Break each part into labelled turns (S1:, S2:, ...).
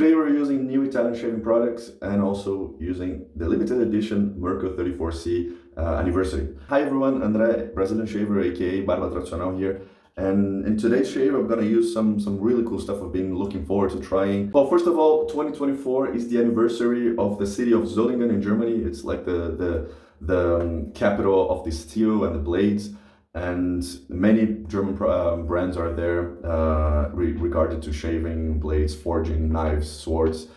S1: today we're using new Italian shaving products and also using the limited edition Merco 34C anniversary. Hi everyone, André, Brazilian shaver aka Barba Tradicional here. And in today's shave, I'm gonna use some really cool stuff I've been looking forward to trying. Well, first of all, 2024 is the anniversary of the city of Solingen in Germany. It's like the capital of the steel and the blades. And many German brands are there regarded to shaving, blades, forging, knives, swords,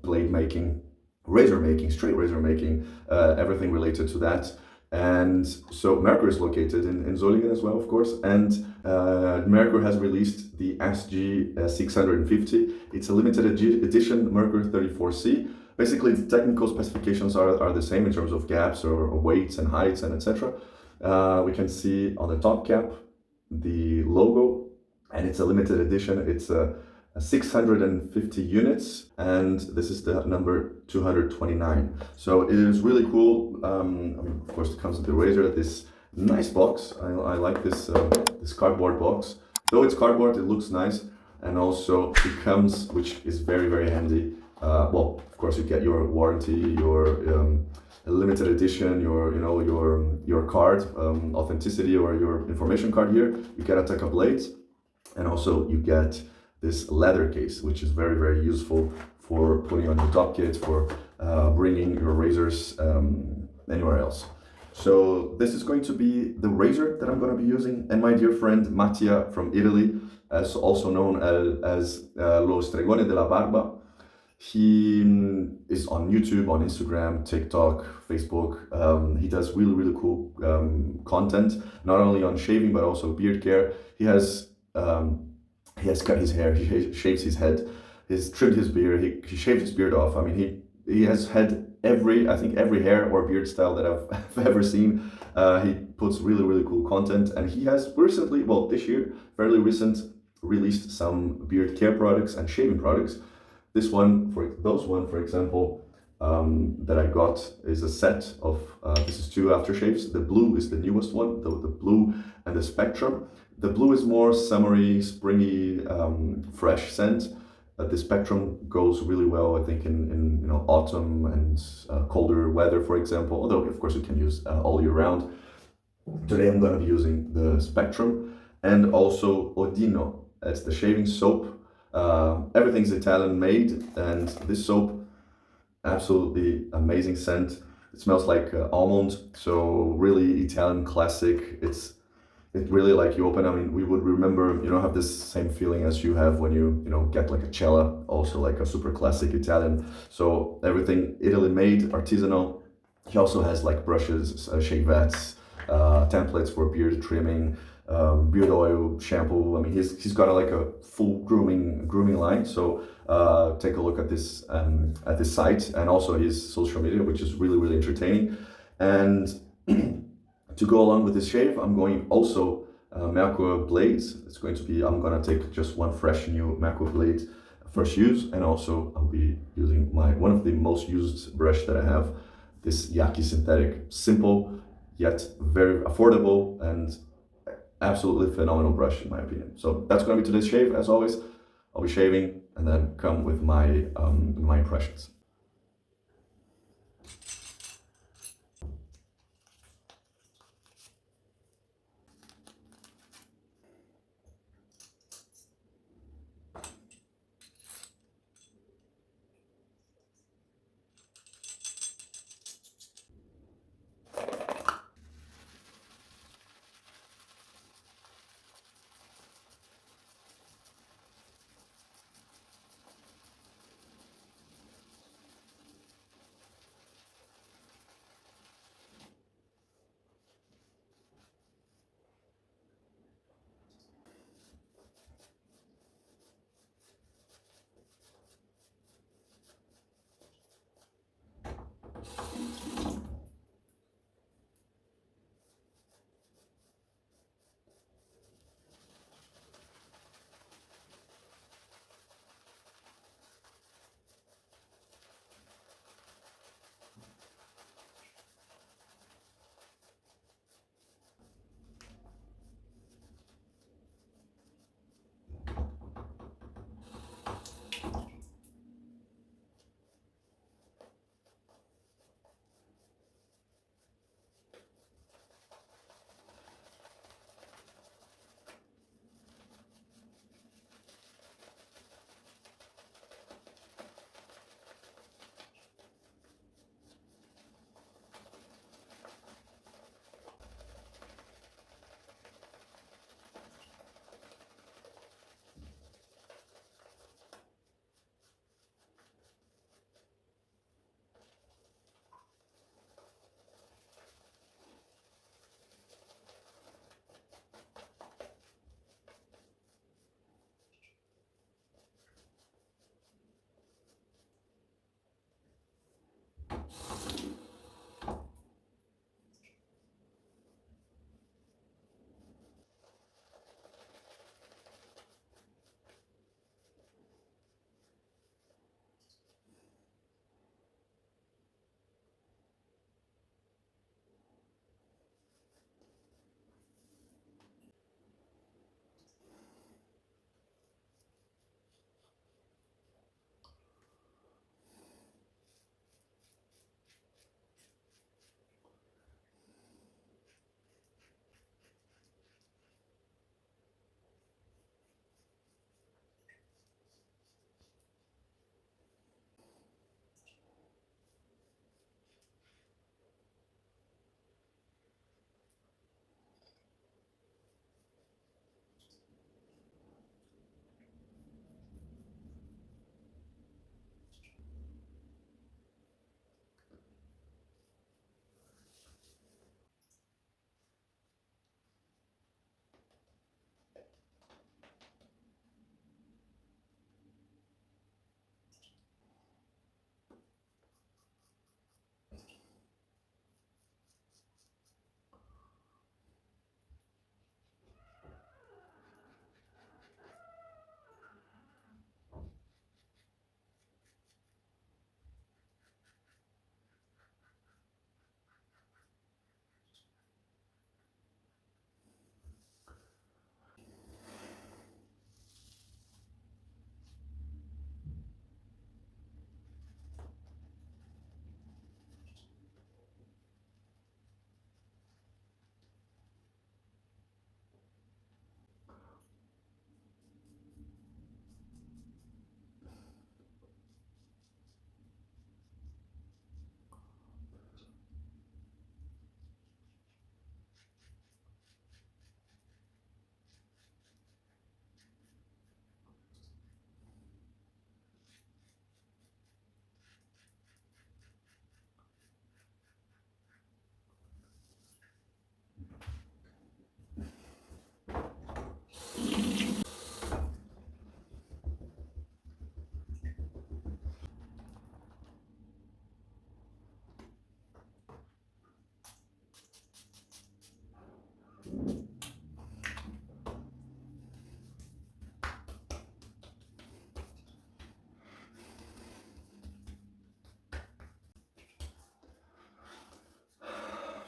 S1: blade making, razor making, straight razor making, everything related to that. And so Merco is located in Solingen as well, of course. And Merco has released the SG650. It's a limited edition Merco 34C. Basically, the technical specifications are the same in terms of gaps or weights and heights and etc. We can see on the top cap the logo, and it's a limited edition. It's a 650 units, and this is the number 229. So it is really cool. I mean, of course, it comes with the razor. This nice box. I like this this cardboard box. Though it's cardboard, it looks nice, and also it comes, which is very handy. Well, of course, you get your warranty, your limited edition, your card, authenticity, or your information card here. You get a Taka blades, and also you get this leather case, which is very useful for putting on your top kit, for bringing your razors anywhere else. So this is going to be the razor that I'm going to be using, and my dear friend Mattia from Italy, as also known as Lo Stregone della Barba. He is on YouTube, on Instagram, TikTok, Facebook. He does really cool content, not only on shaving but also beard care. He has cut his hair, he shaves his head, he's trimmed his beard, he shaved his beard off. I mean, he has had I think every hair or beard style that I've ever seen. He puts really cool content, and he has recently, well, this year, fairly recent, released some beard care products and shaving products. This one, for example, that I got is a set of, this is 2 aftershaves. The blue is the newest one, the blue and the Spectrum. The blue is more summery, springy, fresh scent. The Spectrum goes really well, I think, in autumn and colder weather, for example. Although, of course, you can use all year round. Today, I'm going to be using the Spectrum and also Odino. That's the shaving soap. Everything's Italian made, and this soap, absolutely amazing scent. It smells like almond, so really Italian classic. It's really, like, you open, I mean, we would remember, have this same feeling as you have when you get like a cella, also like a super classic Italian. So everything Italy made, artisanal. He also has like brushes, shavettes, templates for beard trimming, beard oil, shampoo. I mean, he's got like a full grooming line. So take a look at this site, and also his social media, which is really entertaining. And to go along with this shave, I'm going also Merco blades. It's going to be, I'm gonna take just one fresh new Merco blade, first use, and also I'll be using one of the most used brush that I have, this Yaki synthetic, simple yet very affordable and absolutely phenomenal brush in my opinion. So that's going to be today's shave. As always, I'll be shaving and then come with my my impressions.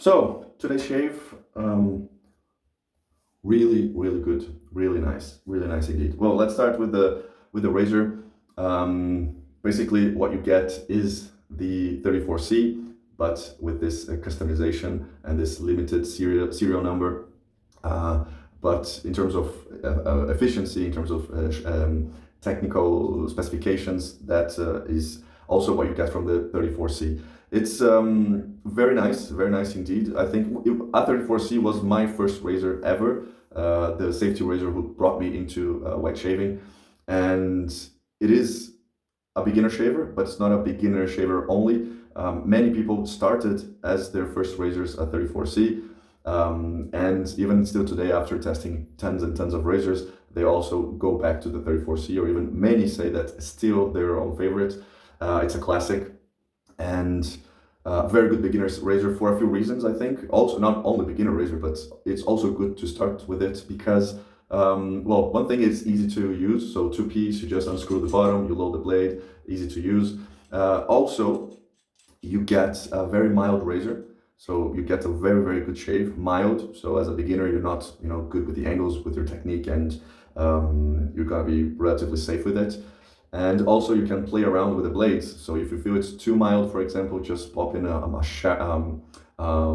S1: So today's shave, really, really good, really nice indeed. Well, let's start with the razor. Basically, what you get is the 34C, but with this customization and this limited serial number. But in terms of efficiency, in terms of technical specifications, that is also what you get from the 34C. It's very nice indeed. I think A34C was my first razor ever, the safety razor who brought me into white shaving, and it is a beginner shaver, but it's not a beginner shaver only. Many people started as their first razors a 34C, and even still today, after testing tons and tons of razors, they also go back to the 34C, or even many say that still their own favorite. It's a classic and very good beginner's razor for a few reasons, I think. Also, not only beginner razor, but it's also good to start with it because, well, one thing is easy to use. So two-piece, you just unscrew the bottom, you load the blade, easy to use. Also, you get a very mild razor. So you get a very, very good shave, mild. So as a beginner, you're not, good with the angles, with your technique, and you're gonna be relatively safe with it. And also you can play around with the blades. So if you feel it's too mild, for example, just pop in a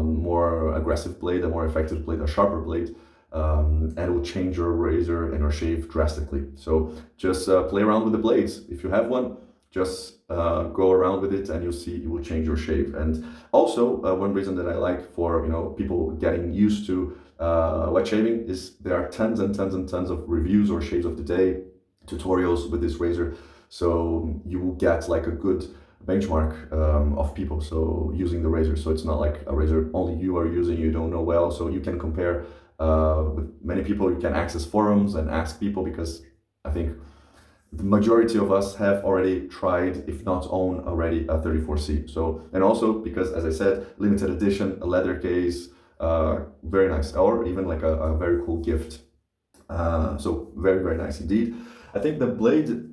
S1: more aggressive blade, a more effective blade, a sharper blade, and it will change your razor and your shave drastically. So just play around with the blades. If you have one, just go around with it and you'll see it will change your shave. And also one reason that I like for people getting used to white shaving is there are tons and tons and tons of reviews or shaves of the day, tutorials with this razor, so you will get like a good benchmark of people using the razor. So it's not like a razor only you are using, you don't know well, so you can compare with many people. You can access forums and ask people, because I think the majority of us have already tried, if not own already, a 34C. So, and also because, as I said, limited edition, a leather case, very nice, or even like a very cool gift. So very, very nice indeed. I think the blade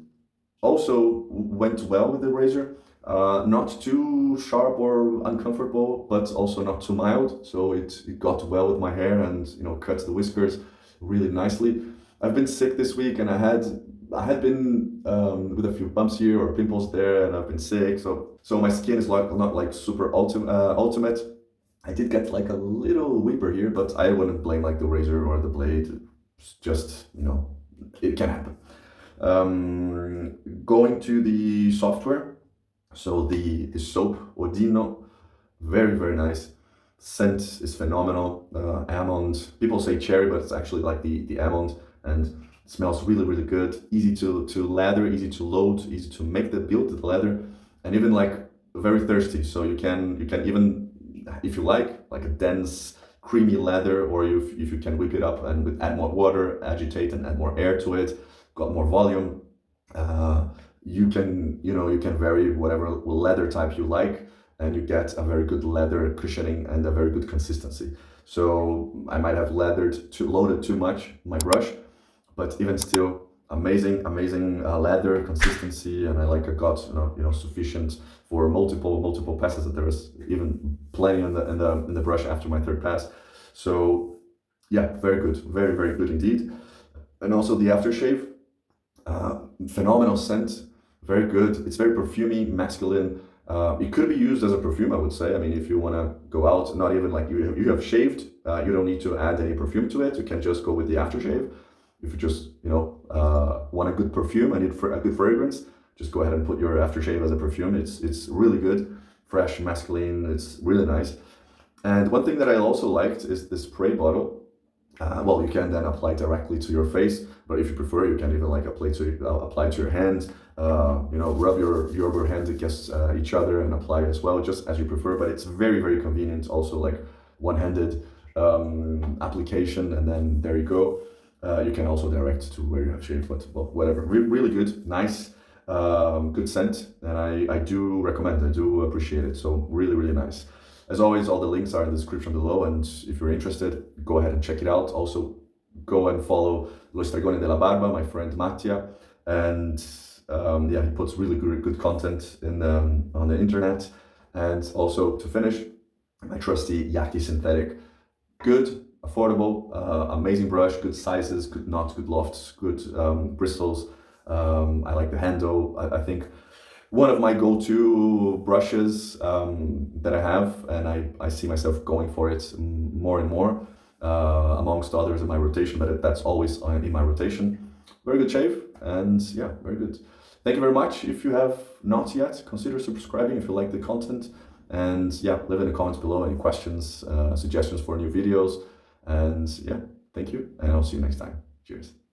S1: also went well with the razor. Not too sharp or uncomfortable, but also not too mild. So it got well with my hair and cut the whiskers really nicely. I've been sick this week, and I had been with a few bumps here or pimples there, and I've been sick. So my skin is not like super ultimate. I did get like a little whipper here, but I wouldn't blame like the razor or the blade. It's just it can happen. Going to the software, so the soap Odino, very, very nice. Scent is phenomenal. Almond, people say cherry, but it's actually like the almond, and it smells really, really good. Easy to lather, easy to load, easy to make build the leather, and even like very thirsty. So you can even, if you like a dense creamy leather, or if you can whip it up and add more water, agitate and add more air to it, got more volume. You can vary whatever leather type you like, and you get a very good leather cushioning and a very good consistency. So I might have loaded too much my brush, but even still, amazing leather consistency, and I got sufficient for multiple passes. That there was even plenty in the brush after my third pass. So yeah, very good, very, very good indeed. And also the aftershave, phenomenal scent, very good. It's very perfumey, masculine. It could be used as a perfume, I would say. I mean, if you want to go out, not even like you have shaved, you don't need to add any perfume to it. You can just go with the aftershave. If you just want a good perfume and need a good fragrance, just go ahead and put your aftershave as a perfume. It's really good, fresh, masculine. It's really nice. And one thing that I also liked is the spray bottle. Well, you can then apply directly to your face, but if you prefer, you can even apply to your hands. Rub your hands against each other and apply as well, just as you prefer. But it's very, very convenient. Also, like one-handed application, and then there you go. You can also direct to where you have shaved, but well, whatever. Really good, nice, good scent, and I do recommend. I do appreciate it. So really, really nice. As always, all the links are in the description below, and if you're interested, go ahead and check it out. Also, go and follow Lo Stregone della Barba, my friend Mattia, and he puts really good content on the internet. And also, to finish, my trusty Yaki synthetic. Good, affordable, amazing brush, good sizes, good knots, good lofts, good bristles. I like the handle. I think one of my go-to brushes that I have, and I see myself going for it more and more, amongst others in my rotation, but that's always in my rotation. Very good shave, and yeah, very good. Thank you very much. If you have not yet, consider subscribing if you like the content. And yeah, leave in the comments below any questions, suggestions for new videos. And yeah, thank you, and I'll see you next time. Cheers.